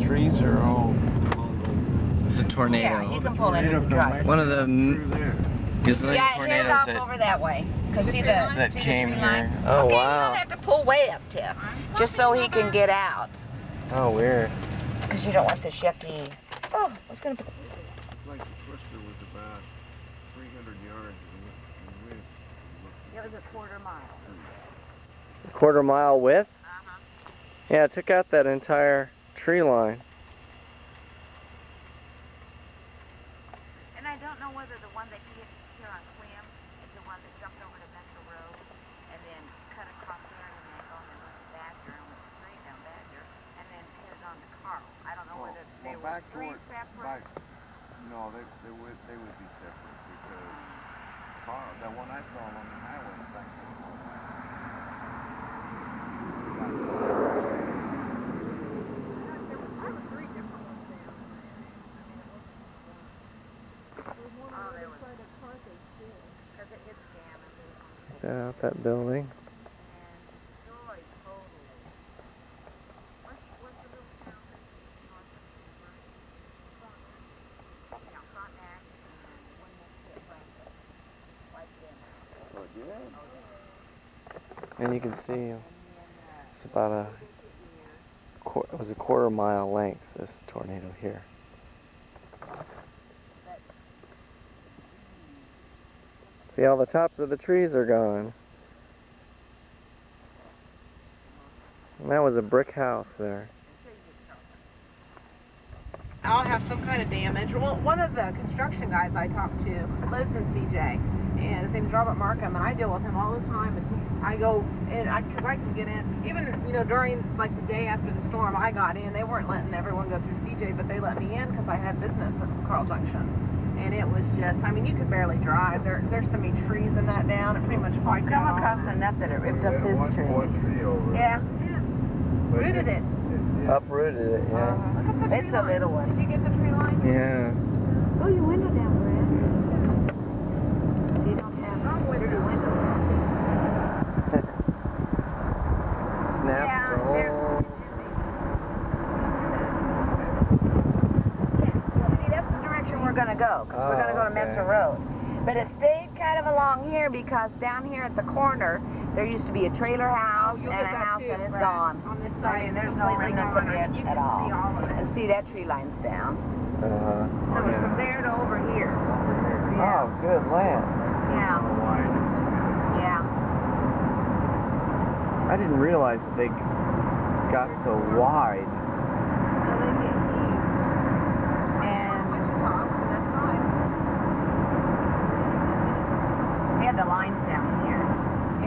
trees are all... It's a tornado. Yeah, you can pull into the drive. One of the gazillion tornadoes off over that way. that came here. Oh, Oh, okay, wow. You don't have to pull way up, Tiff. Just so he can get out. Oh, weird. Because you don't want this yucky... Oh, I was going to put... It's like the twister was about 300 yards in width. It was a quarter mile. A quarter mile width? Yeah, it took out that entire tree line. And I don't know whether the one that hit here on Clem is the one that jumped over to Metro Road and then cut across there and then going and went to Badger and went straight down Badger and then headed on to Carl. I don't know whether they were three separate. No, they would be separate because Carl, the one I saw on the highway, in fact, Out that building. And you can see it's about it was a quarter mile length, this tornado here. See, all the tops of the trees are gone. And that was a brick house there. I'll have some kind of damage. Well, one of the construction guys I talked to lives in CJ, and his name's Robert Markham, and I deal with him all the time. And I go in, because I can get in. Even, during, like, the day after the storm, I got in. They weren't letting everyone go through CJ, but they let me in because I had business at Carl Junction. And it was just, I mean, you could barely drive. There's so many trees in that down. It pretty much wiped out. Come across enough that it ripped up his tree. One tree over. Yeah. Rooted it. Uprooted it, yeah. Look at the tree It's line. a little one. Did you get the tree line? Yeah. Roll your window down, Brad. You don't have wrong windows. Snap the whole... See, that's the direction we're going to go, because we're going to go to Messer Road. But it stayed kind of along here because down here at the corner, there used to be a trailer house and a house and it's gone. On this side, I mean, there's no remnants of it at all. See all of it. And see, that tree line's down. Uh-huh. So it's from there to over here. Oh, good land. Yeah. Yeah. I didn't realize that they got so wide. So they get huge. And Wichita was the next side. They had the lines down here.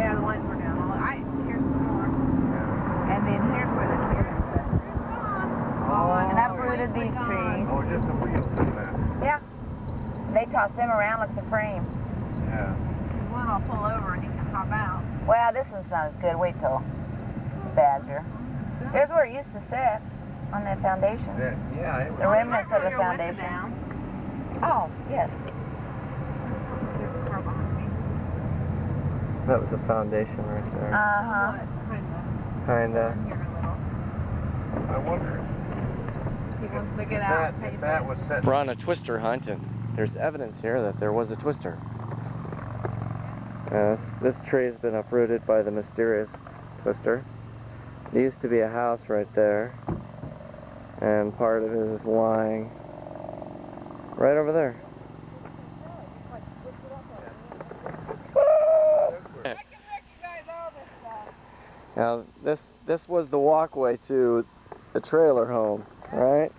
Yeah, the lights were down. Here's some more. And then here's where the tree is. And uprooted these trees. Oh, just the wheels in that. Yeah. They tossed them around like the frame. Yeah. One I'll pull over and you can hop out. Well, this one's not as good. Wait till Badger. There's where it used to sit, on that foundation. Yeah, it was. The remnants of the Your window foundation. down. Oh, yes. There's a car behind me. That was the foundation right there. Uh-huh. Kinda. Here a little. I wonder He wants to get out. if that was set. We're on a twister hunt, and there's evidence here that there was a twister. This tree has been uprooted by the mysterious twister. There used to be a house right there, and part of it is lying right over there. Now, this was the walkway to the trailer home, right?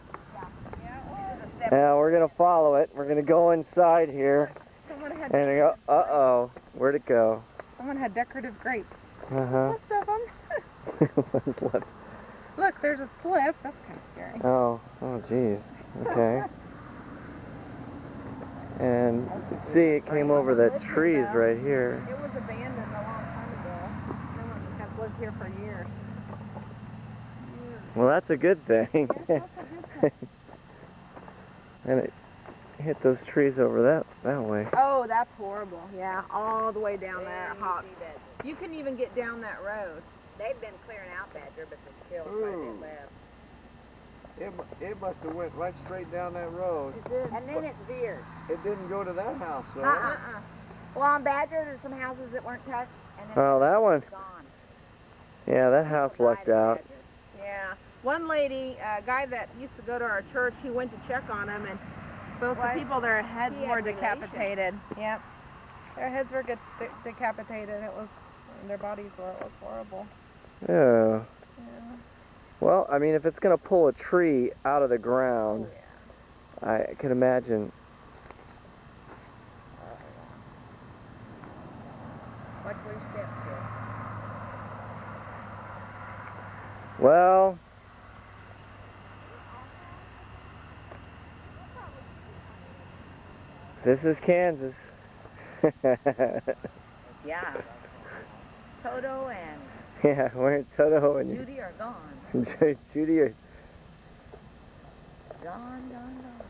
Now we're gonna follow it. We're gonna go inside here, Someone had, and go. Uh-oh, where'd it go? someone had decorative grapes. Uh-huh. Most of them. What's left? Look, there's a slip. That's kind of scary. Oh, geez. Okay. And see, it came over the trees right here. It was abandoned a long time ago. Someone has lived here for years. Well, that's a good thing. That's a good thing. And it hit those trees over that way. Oh, that's horrible. Yeah, all the way down there. Hawks. You couldn't even get down that road. They've been clearing out Badger, but there's still quite a bit left. It must have went right straight down that road. It did. And then it veered. It didn't go to that house, though. Well, on Badger, there's some houses that weren't touched, and then Oh, that one. gone. Yeah, that house lucked out. Yeah. One lady, a guy that used to go to our church, he went to check on him, and both the people, their heads He were had decapitated. Yep. Their heads were decapitated. It was, and their bodies were. It was horrible. Yeah. Yeah. Well, I mean, if it's going to pull a tree out of the ground, Oh, yeah. I can imagine. Watch where your steps go. Well, this is Kansas. Yeah. Toto and Yeah, we're Toto and Judy are gone. Judy are... Gone, gone, gone.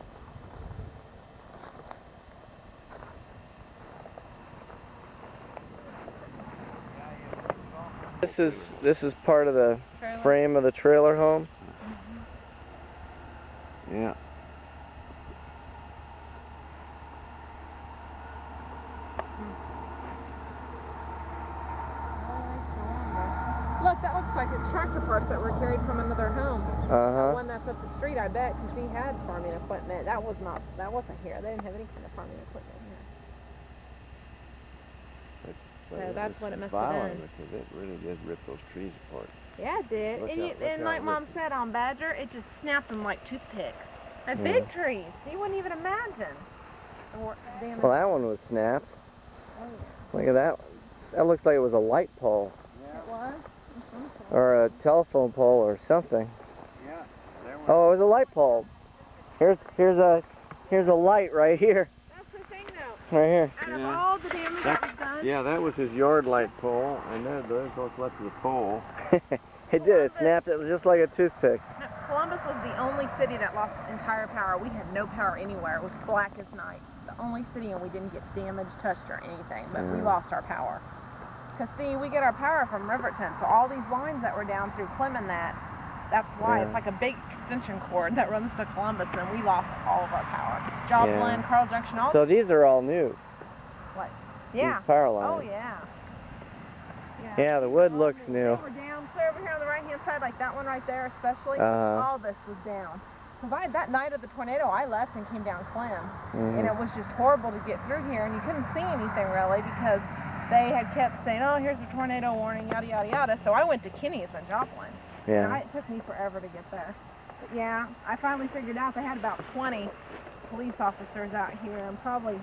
This is part of the Trailer. frame of the trailer home. Yeah. Look, that looks like his tractor parts that were carried from another home. The Uh-huh. one that's up the street, I bet, because he had farming equipment. That wasn't here. They didn't have any kind of farming equipment here. So that's what it must have been. Because it really did rip those trees apart. Yeah, it did. Look And, how- you, look and how like it Mom ripped said on Badger, it just snapped them like toothpicks. And big trees. You wouldn't even imagine. Or, damage. Well, that one was snapped. Oh, yeah. Look at that. That looks like it was a light pole It was? or a telephone pole or something. Yeah. There was, Oh, it was a light pole. Here's a light right here. That's the thing, though. Right here. Out of Yeah. all the damage that was done, yeah, that was his yard light pole, and there's what's left of the pole. It did. It snapped. It was just like a toothpick. Columbus was the only city that lost entire power. We had no power anywhere. It was black as night. The only city, and we didn't get damaged, touched, or anything, but we lost our power. Because, see, we get our power from Riverton, so all these lines that were down through Clem and that's why. Yeah. It's like a big extension cord that runs to Columbus, and we lost all of our power. Joplin, Yeah. Carl Junction, all So these are all new. yeah. These power Oh, lines. yeah. Yeah, the wood looks They new. were down clear over here on the right-hand side, like that one right there especially. Uh-huh. All this was down. Because that night of the tornado, I left and came down Clem. Mhm. And it was just horrible to get through here, and you couldn't see anything really because they had kept saying, oh, here's a tornado warning, yada, yada, yada. So I went to Kinney's in Joplin. And Yeah. it took me forever to get there. But yeah, I finally figured out they had about 20 police officers out here and probably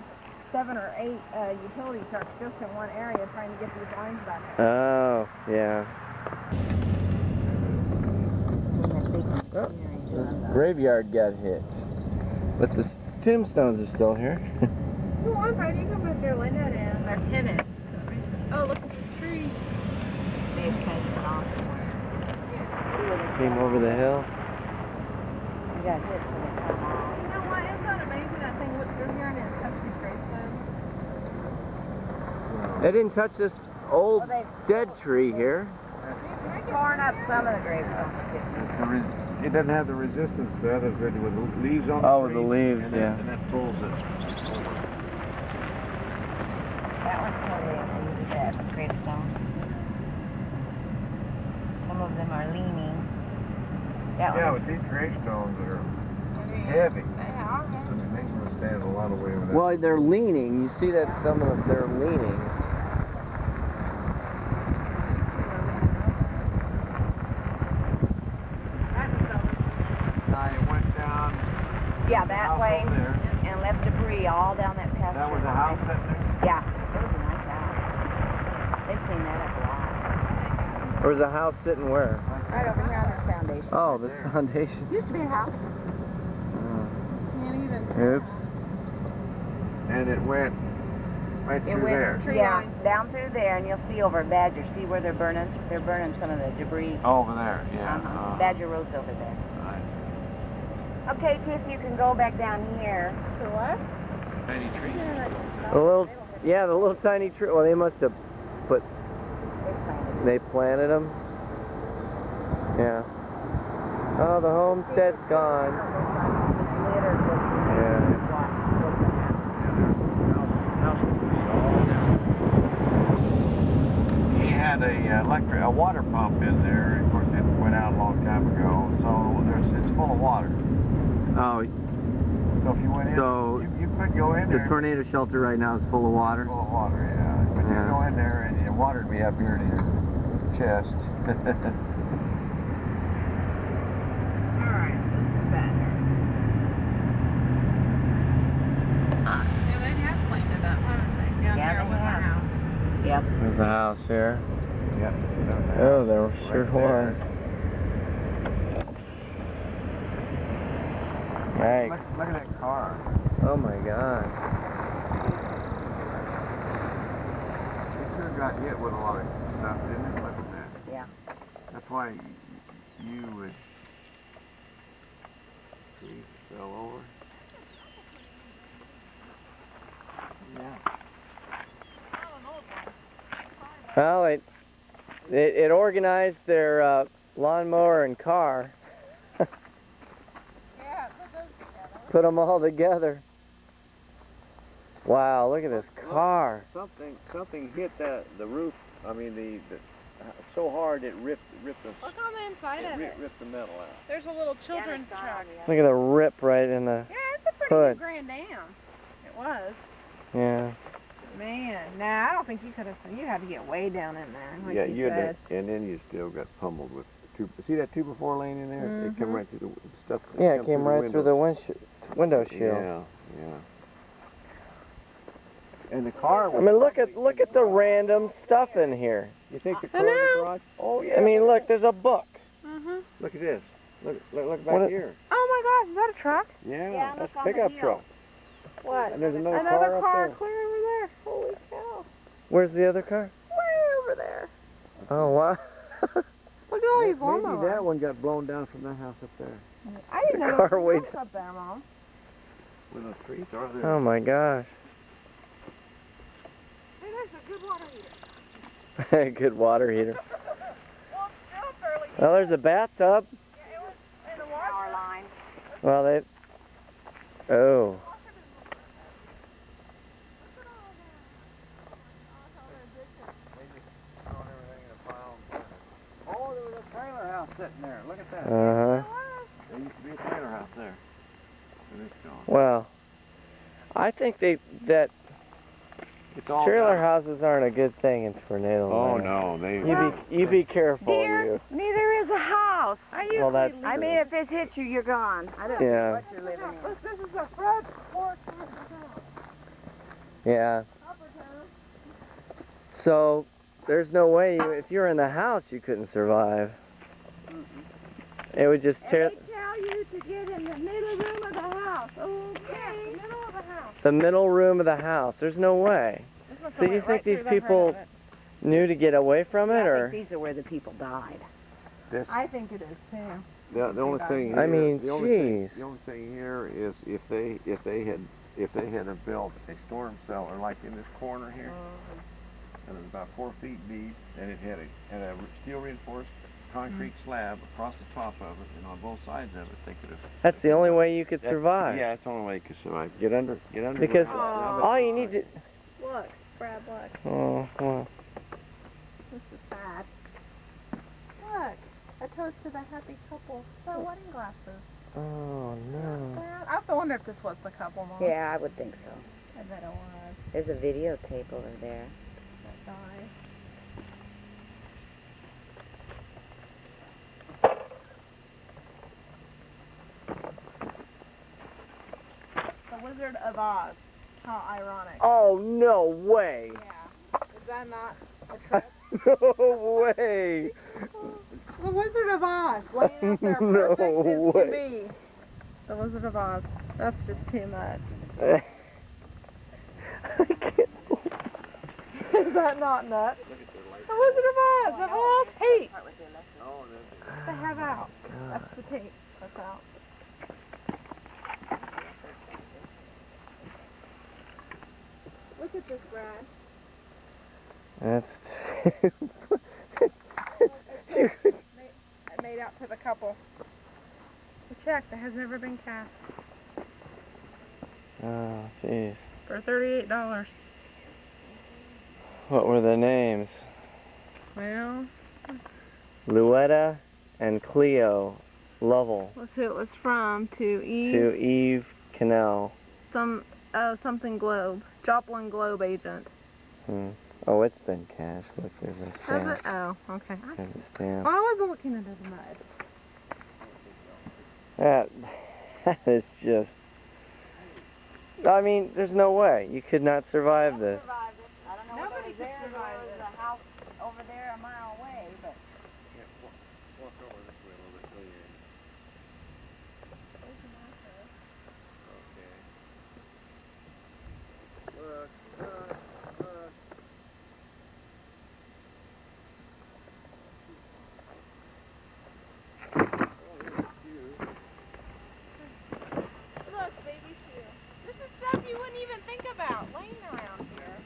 7 or 8 utility trucks just in one area trying to get these lines back. Oh, yeah. Oh, this graveyard got hit. But the tombstones are still here. Come on, Freddie, you can put your window down. They're tinted. Oh, look at this tree. They've taken it off somewhere. Came over the hill. You got hit when it come off. You know what? Isn't that amazing that thing went through here and it touched these gravestones? They didn't touch this old dead tree here. Torn up some of the gravestones. It doesn't have the resistance to others really with the leaves on Oh, the with the trees, leaves, and yeah. and that pulls it. That one's totally a that gravestone. Some of them are leaning. That Yeah, one's but these gravestones are heavy. They are. So they make them stand a lot of weight with that. Well, they're leaning. You see that some of them, they're leaning. It went down. yeah, that out way, over there. and left debris all down that path. That was a house sitting there. Yeah, it was a nice house. They've cleaned that up a lot. There was a house sitting where? Right over here on this foundation. Oh, this foundation. Used to be a house. Can't even. Oops. And it went right through there. Tree Yeah, line. down through there, and you'll see over Badger. See where they're burning? They're burning some of the debris. Over there, yeah. Uh-huh. Badger Road's over there. Right. Okay, Tiff, you can go back down here. For what? Tiny trees. The little, yeah, the little tiny tree. Well, they must have put, They planted. they planted them. Yeah. Oh, the homestead's gone. He had a water pump in there. Of course, it went out a long time ago, so it's full of water. Oh, So if you went in, so you could go in there. the tornado shelter right now is full of water. Full of water, yeah. But you go in there and water would be up here to your chest. Alright, this is better. Yeah, they have cleaned it up, haven't they? Down Yeah, here they with the have. house. Yep. There's the house here. Yep. Oh, there sure was. Yikes. Look at that car. Oh my god. It sure got hit with a lot of stuff, didn't it? Look at that. Yeah. That's why you would... See, fell over. Yeah. Well, it organized their lawnmower and car. Yeah, put those together. Put them all together. Wow, look at this car. Something hit the roof. I mean so hard it ripped the Look on the inside of it. ripped the metal out. There's a little children's truck. Look at the rip right in the Yeah, it's a pretty hood. good Grand Dam. It was. Yeah. Man, nah, I don't think you could have. You had to get way down in there, like Yeah, you had said. that, and then you still got pummeled with see that 2x4 lane in there? It came right through the stuff. Yeah, it came right through the window shield. Yeah, yeah. And the car was... I mean, look at the random stuff in here. You think the I car in the know. garage? Oh, yeah. I mean, look, there's a book. Look at this. Look What back it- here. Oh my gosh, is that a truck? Yeah, Yeah, that's look on the pickup hill. truck. What? And there's another Another car car up there. clear over there. Holy cow. Where's the other car? Way over there. Oh, wow. Look at all these Maybe lawnmowers. that one got blown down from that house up there. I didn't The know car there was weighed- a house up there, Mom. With the trees are there. Oh my gosh. Hey, there's a good water heater. Good water heater. Well, it's still fairly deep. Well, there's a bathtub. Yeah, it was in the water. Power line. Well, they... Oh. Oh, there was a trailer house sitting there. Look at that. Uh-huh. There used to be a trailer house there. And it's gone. Well, I think that It's all trailer gone. houses aren't a good thing in tornado Oh, land. no. They... You be careful, Dear, you. neither is a house. I Well, that's I mean, if this hits you, you're gone. I don't Yeah. know what you're living in. This is a front porch of the house. Yeah. Upper town. So, there's no way, if you're in the house, you couldn't survive. It would just tear And they tell you to get in the middle room of the house. Okay. Middle of the house. the middle room of the house. There's no way. This must So have you went think right through these the front people of it. knew to get away from it, I or? think these are where the people died. This, I think it is too. the only thing here, I mean, the only jeez. thing here is if they had have built a storm cellar like in this corner here, and it was about 4 feet deep, and it had a steel reinforced concrete slab across the top of it, and on both sides of it, they could have. That's the only way you could survive. Yeah, it's the only way you could survive. Get under. Because with it. all you need to... Look, Brad, look. Oh, well. This is sad. Look, a toast to the happy couple. The wedding glasses. Oh, no. I have to wonder if this was the couple, Mom. Yeah, I would think so. I bet it was. There's a videotape over there. That guy. The Wizard of Oz. How ironic. Oh, no way. Yeah. Is that not a trip? No way. The Wizard of Oz, laying out there No perfect as way. can be. The Wizard of Oz. That's just too much. I can't. Is that not nuts? The Wizard of Oz, of all tape. They have out. That's the tape that's out. Look at this, Brad. That's... I made out to the couple. A check that has never been cashed Oh, jeez. for $38. What were the names? Well, Luetta and Cleo Lovell let's see who it was from. To Eve. to Eve Cannell. Something Globe. Joplin Globe agent. Oh, it's been cashed. Look, there's a Has stamp. it? Oh, okay. There's a stamp. Oh, I wasn't looking under the mud. That is just... I mean, there's no way. You could not survive this. Survived it. I don't know Nobody whether it was could there. survive There was it. a house over there a mile away, but Yeah, walk over this way a little bit till you're in. Okay. Look, look, look. Oh, here's a few. Look, baby shoe. This is stuff you wouldn't even think about laying around here.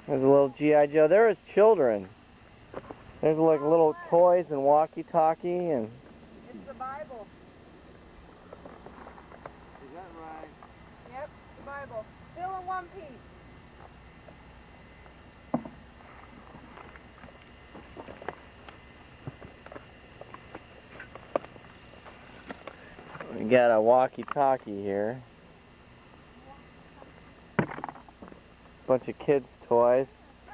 There's a little G.I. Joe. There is children. There's like little toys and walkie-talkie and... It's the Bible. Is that right? Yep, the Bible. Still in one piece. We got a walkie-talkie here. Bunch of kids' toys.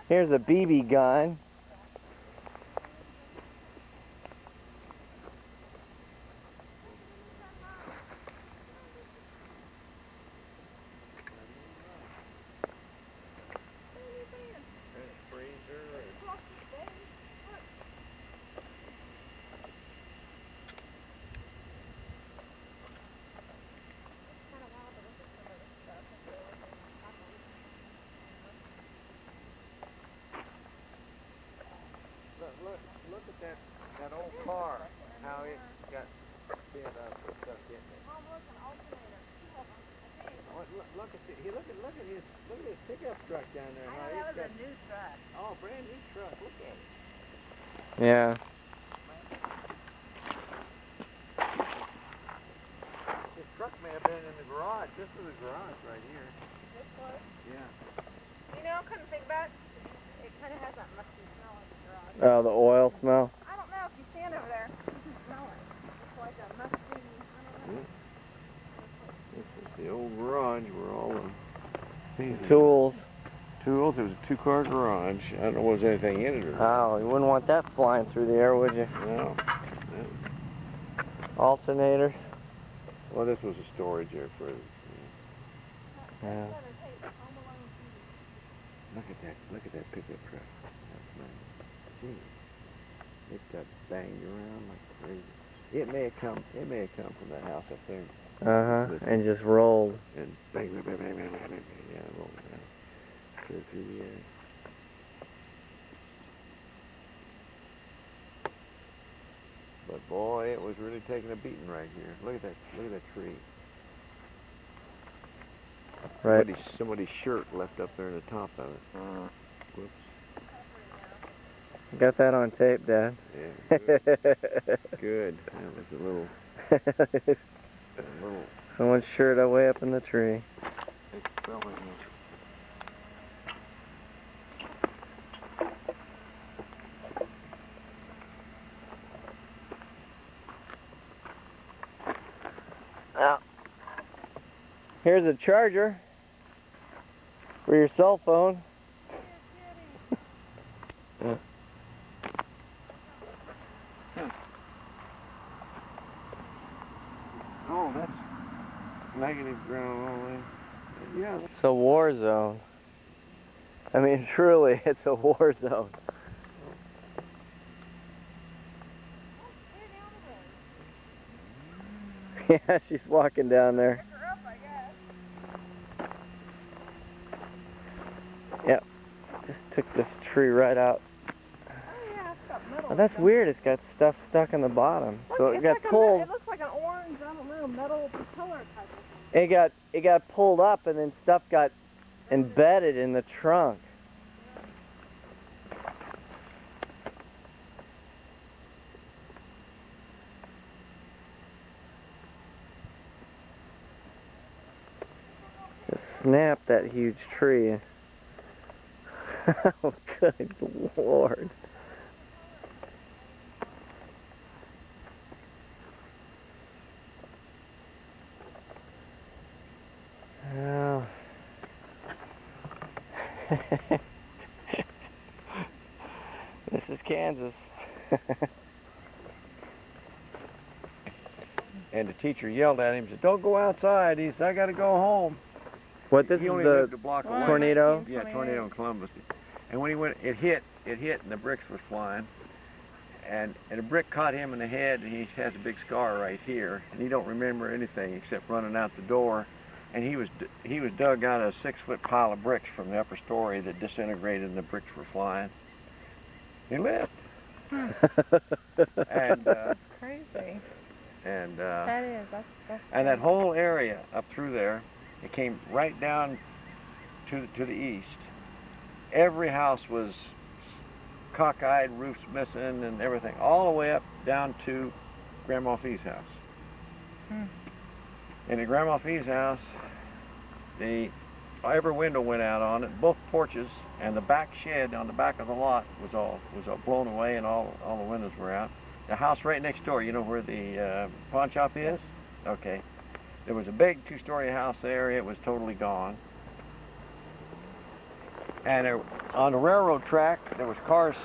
Here's a BB gun. There's a freezer. Look at that old car. How it got bent up and stuff getting it. Look at his pickup truck down there. I How know he's that was got, a new truck. oh, brand new truck. Look at it. Yeah. His truck may have been in the garage. This is the garage right here. This was. Yeah. You know, I couldn't think about it. It kind of has that musty smell in the garage. Oh, the oil smell. I don't know if you stand over there, you can smell it. It's like a musty, I don't know. This is the old garage where all the Tools. tools. It was a two-car garage. I don't know if there was anything in it or not. Oh, you wouldn't want that flying through the air, would you? No. Alternators. Well, this was a storage area for. Yeah. Look at that pickup truck. That's nice. Gee, it got banged around like crazy. It may have come from that house up there. Uh-huh. And just rolled. And bang, bang, bang, bang, bang, bang, bang. Yeah, rolled it down. Clear through the air. But boy, it was really taking a beating right here. Look at that tree. Right. Somebody's shirt left up there in the top of it. Whoops. Got that on tape, Dad. Yeah, good. Good. That was a little. Someone's shirt way up in the tree. It fell in there. Now, here's a charger for your cell phone. Yeah. Oh, that's negative ground all the way. Yeah. It's a war zone. I mean, truly, it's a war zone. Yeah, she's walking down there. Pick her up, I guess. Yep. Just took this tree right out. Oh yeah, it's got metal. Oh, that's weird. It's got stuff stuck in the bottom. So it It's got like pulled. It looks like an orange, I don't know, metal propeller type of thing. It got pulled up, and then stuff got embedded in the trunk. snapped that huge tree. Oh, good Lord. Well. This is Kansas. And the teacher yelled at him, said, "Don't go outside." He said, "I got to go home." What, this He is only the lived a block away. tornado? Yeah, tornado in Columbus. And when he went, it hit, and the bricks was flying. And a brick caught him in the head, and he has a big scar right here. And he don't remember anything except running out the door. And he was dug out of a 6-foot pile of bricks from the upper story that disintegrated, and the bricks were flying. He lived. And Crazy. and That is. That's and that whole area up through there, it came right down to the east. Every house was cockeyed, roofs missing, and everything, all the way up down to Grandma Fee's house. And at Grandma Fee's house, every window went out on it, both porches, and the back shed on the back of the lot was all blown away, and all the windows were out. The house right next door, you know where the pawn shop is? Okay. There was a big 2-story house there. It was totally gone. And on the railroad track, there was cars,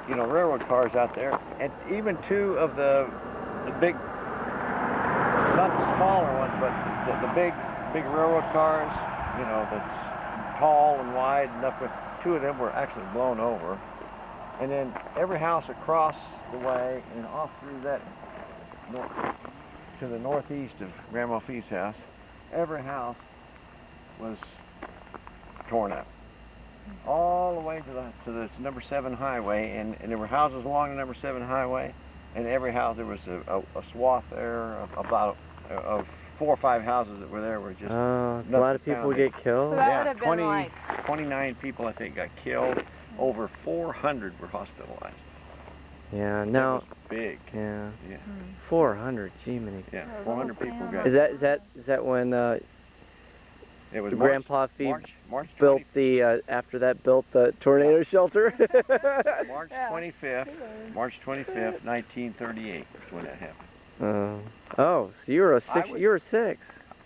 you know, railroad cars out there, and even 2 of the big, not the smaller ones, but the big railroad cars, you know, that's tall and wide enough. 2 of them were actually blown over. And then every house across the way and off through that to the northeast of Grandma Fee's house, every house was torn up. All the way to the number 7 highway, and there were houses along the number 7 highway, and every house, there was a swath there of 4 or 5 houses that were there were just Oh, a lot of people get killed? So that yeah, would have been like 29 people, I think, got killed. Over 400 were hospitalized. Yeah, That no. was big. Yeah. Yeah. 400, gee, many. Yeah, 400 people got. Is that when It was Grandpa Fee March built after that built the tornado shelter? March 25th, March 25th, 1938 is when that happened. Oh, so you were you were 6.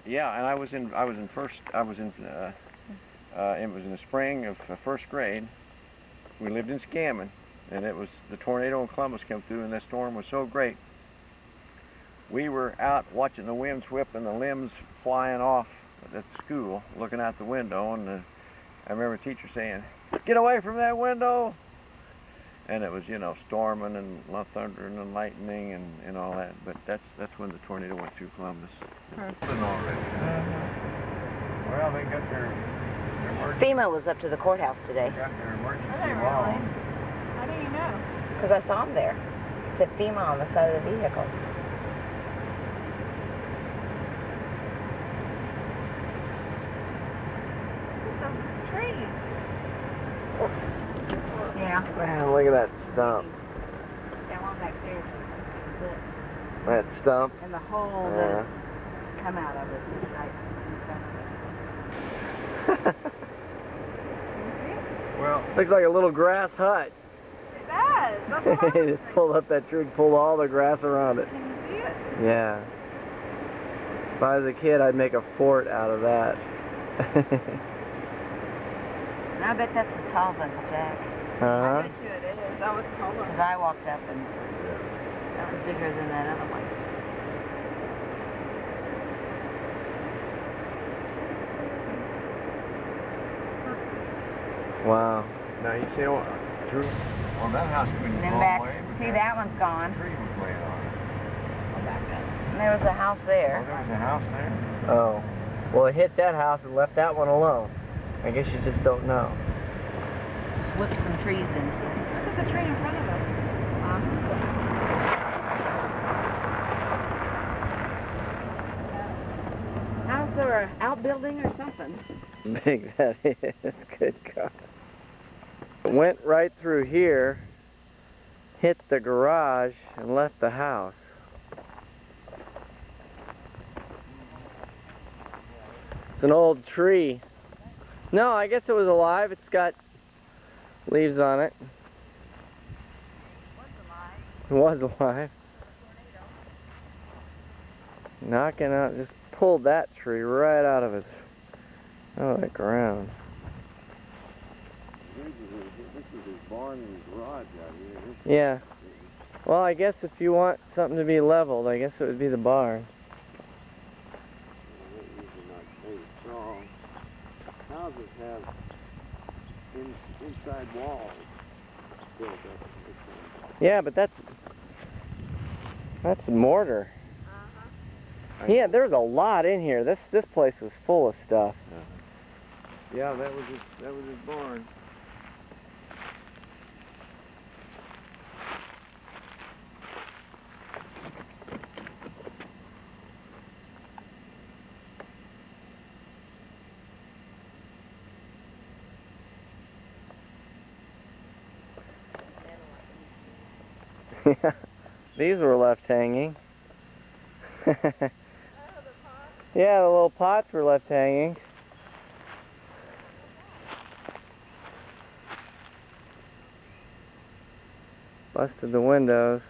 Yeah, and it was in the spring of 1st grade. We lived in Scammon, and it was the tornado in Columbus came through, and that storm was so great. We were out watching the winds whip and the limbs flying off at school, looking out the window, and I remember a teacher saying, "Get away from that window!" And it was, you know, storming and thunder and lightning and all that. But that's when the tornado went through Columbus. Already. Well, they got their emergency. FEMA was up to the courthouse today. Got their emergency Are they law. really? How do you know? Because I saw them there. It said FEMA on the side of the vehicles. Some trees. Yeah. Man, look at that stump. That one back there. That stump. And the hole Yeah. that come out of it is right Well, Looks like a little grass hut. It does. That's what I They was just thinking. pulled up that tree and pulled all the grass around it. Can you see it? Yeah. If I was a kid, I'd make a fort out of that. And I bet that's as tall as Uncle Jack. I Uh-huh. bet you it is. Oh, it's taller. Because I walked up and that was bigger than that other one. Wow. now you see what through. Well, that house couldn't And go then all back, the way. But see that one's gone. tree was laying on it. And there was a house Oh, there. there was a house there. Oh. Well, it hit that house and left that one alone. I guess you just don't know. Just whipped some trees into it. Look at the tree in front of us. House or an outbuilding or something. Big that is. Good God. It went right through here, hit the garage, and left the house. It's an old tree. No, I guess it was alive. It's got leaves on it. It was alive. Knocking out, just pulled that tree right out of the ground. This is his barn and his garage out here. Yeah. Well, I guess if you want something to be leveled, I guess it would be the barn. These are not very strong. Houses have inside walls built up. Yeah, but that's mortar. Yeah, there's a lot in here. This place was full of stuff. Yeah, that was his barn. Yeah, these were left hanging. Yeah, the little pots were left hanging. Busted the windows.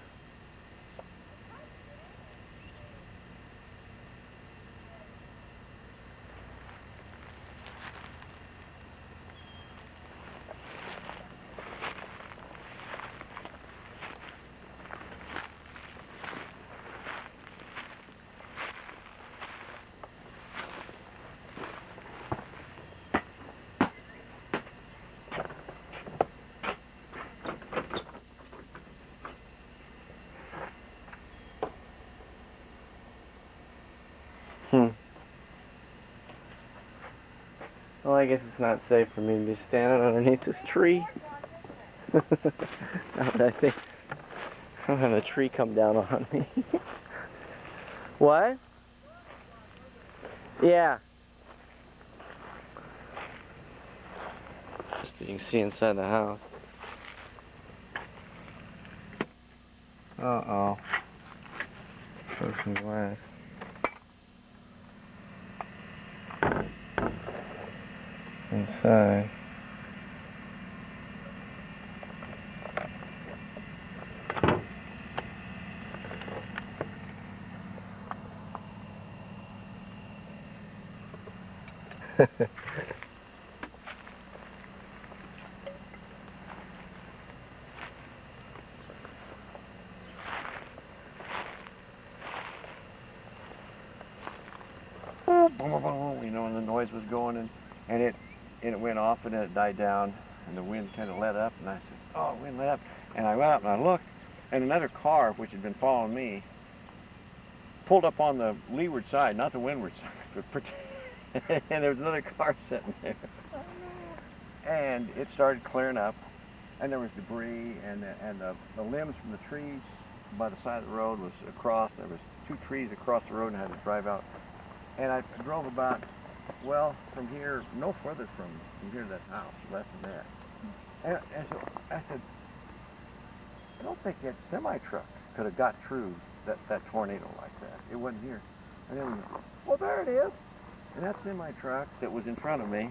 Well, I guess it's not safe for me to be standing underneath this tree. Now that I think I'm having a tree come down on me. What? Yeah. You can see inside the house. Uh-oh. Broken glass. Inside. You know, and the noise was going, and it went off, and it died down, and the wind kind of let up, and I said, oh, the wind let up, and I went up and I looked, and another car, which had been following me, pulled up on the leeward side, not the windward side, but and there was another car sitting there, and it started clearing up, and there was debris, and the limbs from the trees by the side of the road was across. There was 2 trees across the road, and I had to drive out. And I drove about, well, from here, no further from here to that house, less than that. And so I said, I don't think that semi-truck could have got through that tornado like that. It wasn't here. And then, well, there it is. And that semi-truck that was in front of me